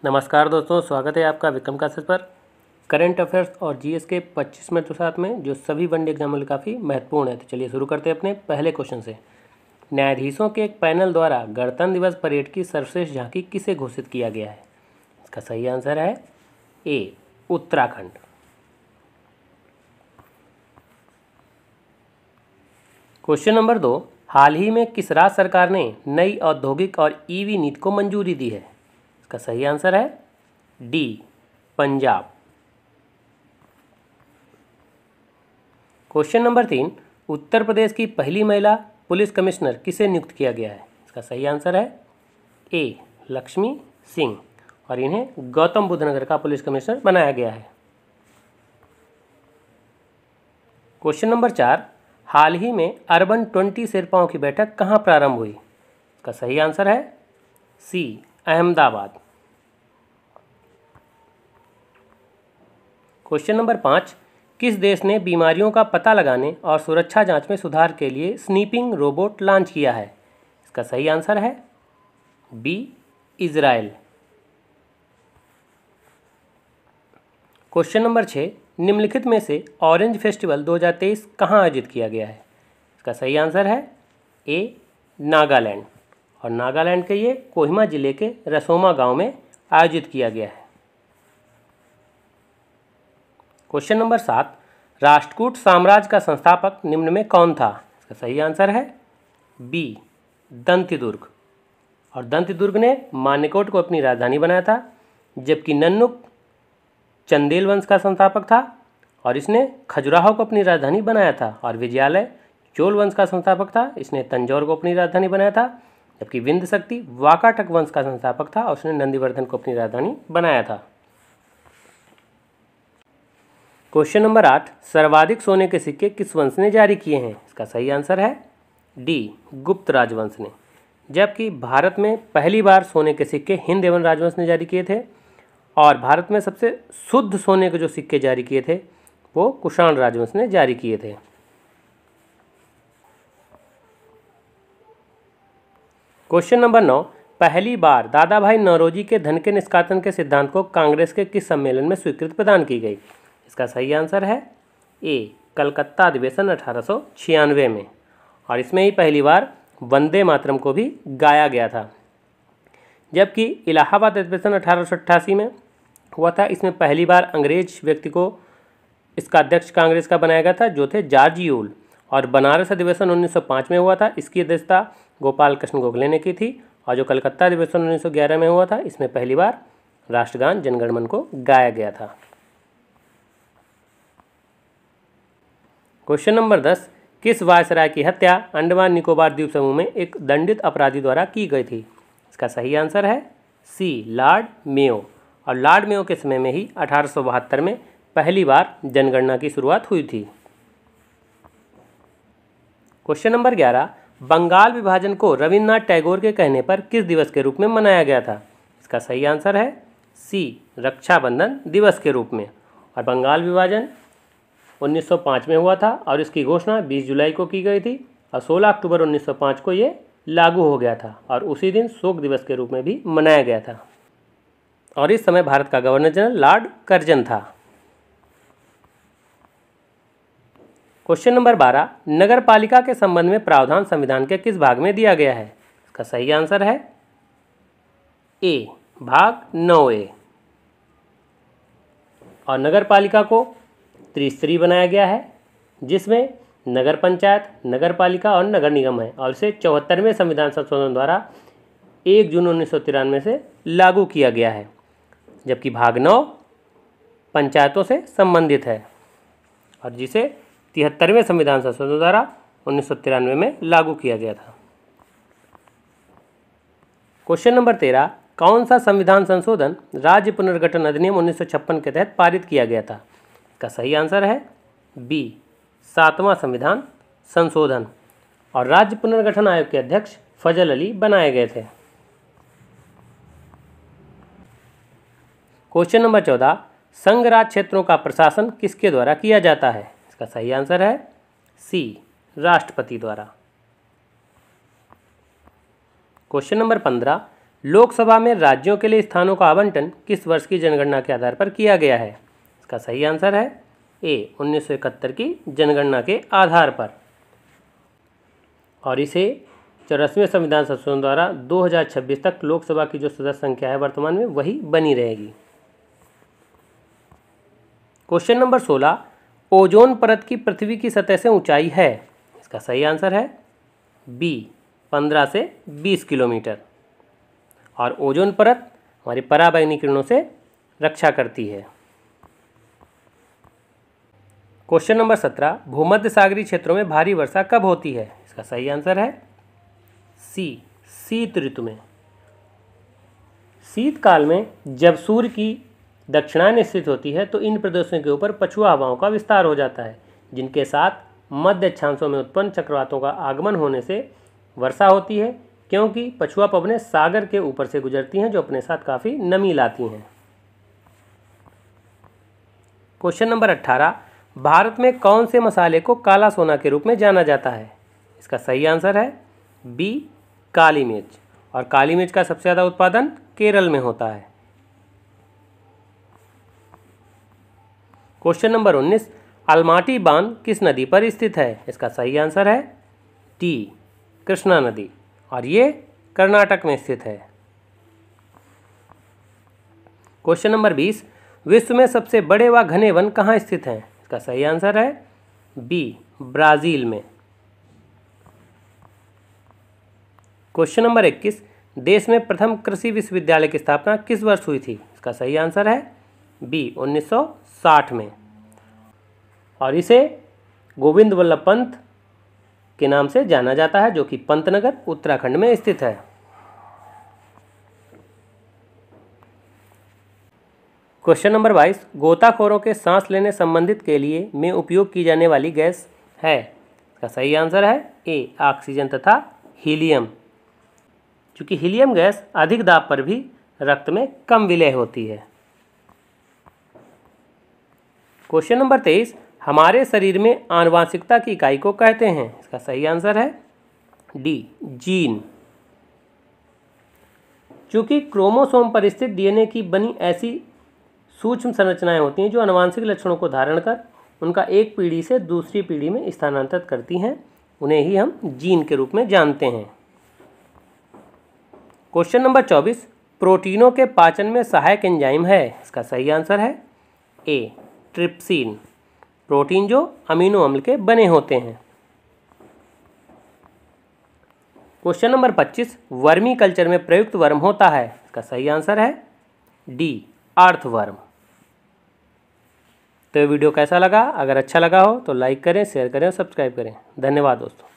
नमस्कार दोस्तों, स्वागत है आपका विक्रम क्लासेस पर। करंट अफेयर्स और जीएस के 25 मिनट के साथ में जो सभी वनडे एग्जाम के लिए काफ़ी महत्वपूर्ण है। तो चलिए शुरू करते हैं अपने पहले क्वेश्चन से। न्यायाधीशों के एक पैनल द्वारा गणतंत्र दिवस परेड की सर्वश्रेष्ठ झांकी किसे घोषित किया गया है? इसका सही आंसर है ए, उत्तराखंड। क्वेश्चन नंबर 2, हाल ही में किस राज्य सरकार ने नई औद्योगिक और ईवी नीति को मंजूरी दी है? इसका सही आंसर है D, Punjab. Question number 3, Uttar Pradesh की पहली महिला पुलिस कमिश्नर किसे नियुक्त किया गया है? इसका सही आंसर है ए, लक्ष्मी सिंह, और इन्हें गौतम बुद्ध नगर का पुलिस कमिश्नर बनाया गया है। क्वेश्चन नंबर 4, हाल ही में अर्बन 20 शेरपाओं की बैठक कहाँ प्रारंभ हुई? इसका सही आंसर है सी, अहमदाबाद। क्वेश्चन नंबर 5, किस देश ने बीमारियों का पता लगाने और सुरक्षा जांच में सुधार के लिए स्नीपिंग रोबोट लॉन्च किया है? इसका सही आंसर है बी, इजराइल। क्वेश्चन नंबर 6, निम्नलिखित में से ऑरेंज फेस्टिवल 2023 कहाँ आयोजित किया गया है? इसका सही आंसर है ए, नागालैंड, और नागालैंड के ये कोहिमा जिले के रसोमा गांव में आयोजित किया गया है। क्वेश्चन नंबर 7, राष्ट्रकूट साम्राज्य का संस्थापक निम्न में कौन था? इसका सही आंसर है बी, दंतिदुर्ग, और दंतिदुर्ग ने मान्यकोट को अपनी राजधानी बनाया था, जबकि नन्नुक चंदेल वंश का संस्थापक था और इसने खजुराहो को अपनी राजधानी बनाया था, और विजयालय चोल वंश का संस्थापक था, इसने तंजौर को अपनी राजधानी बनाया था, जबकि विंध्य शक्ति वाकाटक वंश का संस्थापक था और उसने नंदीवर्धन को अपनी राजधानी बनाया था। क्वेश्चन नंबर 8, सर्वाधिक सोने के सिक्के किस वंश ने जारी किए हैं? इसका सही आंसर है डी, गुप्त राजवंश ने, जबकि भारत में पहली बार सोने के सिक्के हिंद एवं राजवंश ने जारी किए थे, और भारत में सबसे शुद्ध सोने के जो सिक्के जारी किए थे वो कुषाण राजवंश ने जारी किए थे। क्वेश्चन नंबर 9, पहली बार दादा भाई नौरोजी के धन के निष्कासन के सिद्धांत को कांग्रेस के किस सम्मेलन में स्वीकृति प्रदान की गई? इसका सही आंसर है ए, कलकत्ता अधिवेशन 1896 में, और इसमें ही पहली बार वंदे मातरम को भी गाया गया था। जबकि इलाहाबाद अधिवेशन 1888 में हुआ था, इसमें पहली बार अंग्रेज व्यक्ति को इसका अध्यक्ष कांग्रेस का बनाया गया था, जो थे जॉर्ज यूल, और बनारस अधिवेशन 1905 में हुआ था, इसकी अध्यक्षता गोपाल कृष्ण गोखले ने की थी, और जो कलकत्ता अधिवेशन 1911 में हुआ था, इसमें पहली बार राष्ट्रगान जनगण मन को गाया गया था। क्वेश्चन नंबर 10, किस वायसराय की हत्या अंडमान निकोबार द्वीप समूह में एक दंडित अपराधी द्वारा की गई थी? इसका सही आंसर है सी, लॉर्ड मेयो, और लॉर्ड मेयो के समय में ही 1872 में पहली बार जनगणना की शुरुआत हुई थी। क्वेश्चन नंबर 11, बंगाल विभाजन को रविन्द्रनाथ टैगोर के कहने पर किस दिवस के रूप में मनाया गया था? इसका सही आंसर है सी, रक्षाबंधन दिवस के रूप में, और बंगाल विभाजन 1905 में हुआ था, और इसकी घोषणा 20 जुलाई को की गई थी, और 16 अक्टूबर 1905 को ये लागू हो गया था, और उसी दिन शोक दिवस के रूप में भी मनाया गया था, और इस समय भारत का गवर्नर जनरल लॉर्ड कर्जन था। क्वेश्चन नंबर 12, नगर पालिका के संबंध में प्रावधान संविधान के किस भाग में दिया गया है? इसका सही आंसर है ए, भाग 9A, और नगर पालिका को त्रिस्तरीय बनाया गया है, जिसमें नगर पंचायत, नगर पालिका और नगर निगम है, और इसे 74वें संविधान संशोधन द्वारा 1 जून 1993 से लागू किया गया है, जबकि भाग 9 पंचायतों से संबंधित है, और जिसे 73वें संविधान संशोधन द्वारा 1993 में लागू किया गया था। क्वेश्चन नंबर 13, कौन सा संविधान संशोधन राज्य पुनर्गठन अधिनियम 1956 के तहत पारित किया गया था? इसका सही आंसर है बी, 7वां संविधान संशोधन, और राज्य पुनर्गठन आयोग के अध्यक्ष फजल अली बनाए गए थे। क्वेश्चन नंबर 14, संघ राज्य क्षेत्रों का प्रशासन किसके द्वारा किया जाता है? इसका सही आंसर है सी, राष्ट्रपति द्वारा। क्वेश्चन नंबर 15, लोकसभा में राज्यों के लिए स्थानों का आवंटन किस वर्ष की जनगणना के आधार पर किया गया है? इसका सही आंसर है ए 1971 की जनगणना के आधार पर। और इसे 84वें संविधान संशोधन द्वारा 2026 तक लोकसभा की जो सदस्य संख्या है वर्तमान में वही बनी रहेगी। क्वेश्चन नंबर 16, ओजोन परत की पृथ्वी की सतह से ऊंचाई है? इसका सही आंसर है बी 15 से 20 किलोमीटर। और ओजोन परत हमारी पराबैंगनी किरणों से रक्षा करती है। क्वेश्चन नंबर 17, भूमध्य सागरीय क्षेत्रों में भारी वर्षा कब होती है? इसका सही आंसर है सी शीत ऋतु में। शीतकाल में जब सूर्य की दक्षिणायन स्थित होती है तो इन प्रदेशों के ऊपर पछुआ हवाओं का विस्तार हो जाता है, जिनके साथ मध्य अक्षांशों में उत्पन्न चक्रवातों का आगमन होने से वर्षा होती है, क्योंकि पछुआ पवनें सागर के ऊपर से गुजरती हैं जो अपने साथ काफ़ी नमी लाती हैं। क्वेश्चन नंबर 18, भारत में कौन से मसाले को काला सोना के रूप में जाना जाता है? इसका सही आंसर है बी काली मिर्च। और काली मिर्च का सबसे ज़्यादा उत्पादन केरल में होता है। क्वेश्चन नंबर 19, अलमाटी बांध किस नदी पर स्थित है? इसका सही आंसर है डी कृष्णा नदी, और ये कर्नाटक में स्थित है। क्वेश्चन नंबर 20, विश्व में सबसे बड़े व घने वन कहाँ स्थित हैं? इसका सही आंसर है बी ब्राज़ील में। क्वेश्चन नंबर 21, देश में प्रथम कृषि विश्वविद्यालय की स्थापना किस वर्ष हुई थी? इसका सही आंसर है बी 1960 में। और इसे गोविंद वल्लभ पंत के नाम से जाना जाता है, जो कि पंतनगर उत्तराखंड में स्थित है। क्वेश्चन नंबर 22, गोताखोरों के सांस लेने संबंधित के लिए में उपयोग की जाने वाली गैस है? इसका सही आंसर है ए ऑक्सीजन तथा हीलियम, क्योंकि हीलियम गैस अधिक दाब पर भी रक्त में कम विलय होती है। क्वेश्चन नंबर 23, हमारे शरीर में आनुवांशिकता की इकाई को कहते हैं? इसका सही आंसर है डी जीन। चूँकि क्रोमोसोम पर स्थित डीएनए की बनी ऐसी सूक्ष्म संरचनाएं होती हैं जो आनुवांशिक लक्षणों को धारण कर उनका एक पीढ़ी से दूसरी पीढ़ी में स्थानांतरित करती हैं, उन्हें ही हम जीन के रूप में जानते हैं। क्वेश्चन नंबर 24, प्रोटीनों के पाचन में सहायक एंजाइम है? इसका सही आंसर है ए ट्रिप्सिन, प्रोटीन जो अमीनो अम्ल के बने होते हैं। क्वेश्चन नंबर 25, वर्मी कल्चर में प्रयुक्त वर्म होता है? इसका सही आंसर है डी अर्थवर्म। तो ये वीडियो कैसा लगा? अगर अच्छा लगा हो तो लाइक करें, शेयर करें और सब्सक्राइब करें। धन्यवाद दोस्तों।